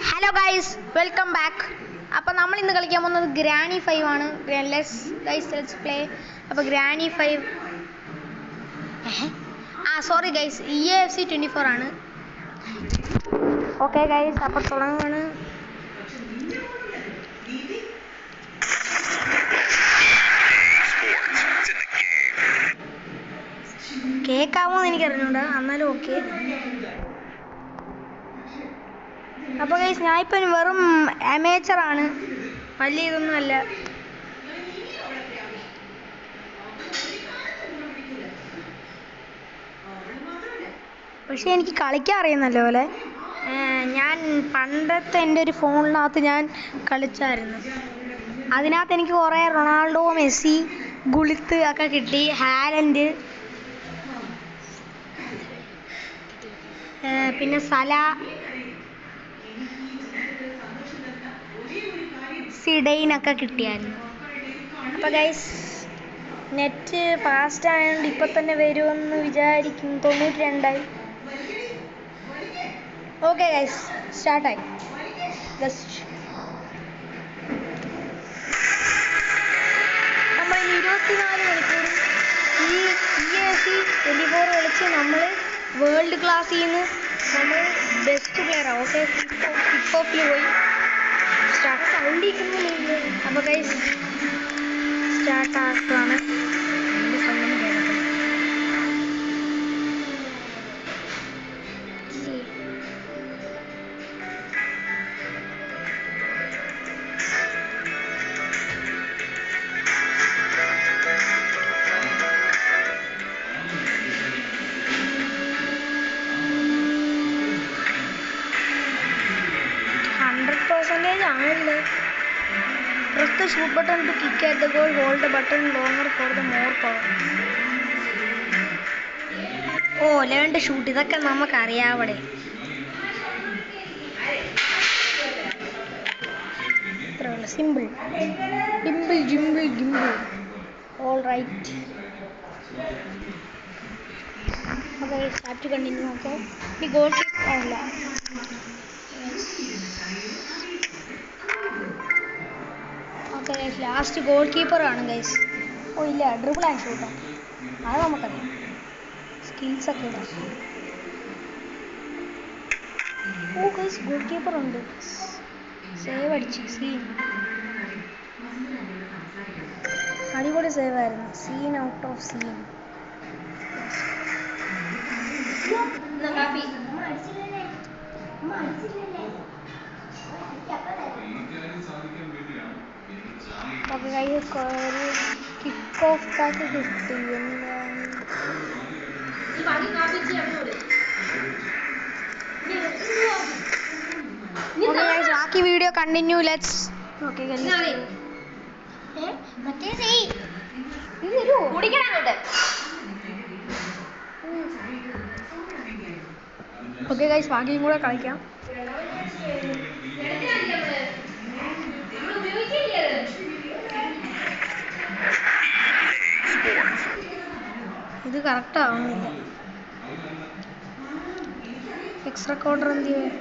Hello guys, welcome back. അപ്പോൾ നമ്മൾ ഇന്ന് കളിക്കാൻ പോകുന്നത് ഗ്രാനി 5 ആണ്. Let's play. അപ്പോൾ ഗ്രാനി 5 സോറി ഗൈസ്, EAFC 24 ആണ്. ഓക്കെ ഗൈസ്, അപ്പോൾ തുടങ്ങാണ്. കേൾക്കാമോ എന്ന് എനിക്കറിഞ്ഞൂടാ, എന്നാലും ഓക്കെ. അപ്പോൾ ഗൈസ്, ഞാനിപ്പോൾ വെറും അമേച്ചറാണ്, വലിയ ഇതൊന്നുമല്ല. പക്ഷേ എനിക്ക് കളിക്കാൻ അറിയാം നല്ലപോലെ. ഞാൻ പണ്ടത്തെ എൻ്റെ ഒരു ഫോണിനകത്ത് ഞാൻ കളിച്ചായിരുന്നു. അതിനകത്ത് എനിക്ക് കുറേ റൊണാൾഡോ, മെസ്സി, ഗുളിത്ത് ഒക്കെ കിട്ടി, ഹാലൻഡ്, പിന്നെ സല, സിഡൈനൊക്കെ കിട്ടിയായിരുന്നു. അപ്പോൾ ഗൈസ്, നെറ്റ് ഫാസ്റ്റ് ആയതുകൊണ്ട് ഇപ്പം തന്നെ വരുമെന്ന് വിചാരിക്കും. 92 ഓക്കെ ഗൈസ്, സ്റ്റാർട്ടായി. നമ്മൾ 24 മണിക്കൂർ ഈ EAFC 24 കളിച്ച് നമ്മൾ വേൾഡ് ക്ലാസ്സിൽ നിന്ന് നമ്മൾ ബെസ്റ്റ് പ്ലെയറാണ്. ഓക്കെ, ഹിപ്പ് ഹോപ്പിൽ പോയി സൗണ്ട് ഇരിക്കുന്നില്ല. അപ്പോൾ ഗൈസ് സ്റ്റാർട്ടാക്കുകയാണ്. എൻ്റെ സൗണ്ട് കേൾക്കുന്നത് 100% ആണല്ലേ. Press the shoot button to kick at the goal. Hold the button longer for the more power. learn to shoot. ഇതൊക്കെ നമുക്കറിയാവിടെ. Simple. Gimbal. All right. Okay, start to continue. Okay. The goal kick അല്ല. Okay guys, last goalkeeper ആണ് guys. ഇല്ല, dribble and ഷൂട്ടാണ്, അത് നമുക്കറിയാം. Skills ഒക്കെ ഇടാം. Guys, goalkeeper ഉണ്ട്. സേവ് അടിച്ചു. സീൻ അടിപൊളി സേവ് ആയിരുന്നു. Scene out of scene. അപ്പോൾ ഗൈസ്, കിക്ക് ഓഫ് പാക്ക് കിട്ടി. ബാക്കി video continue. Let's. Okay guys, okay guys, ബാക്കിയും കൂടെ കളിക്കാം. ഇത് കറക്റ്റ് ആവുന്നില്ല. എക്സ് റെക്കോർഡർ എന്ത് ചെയ്യും?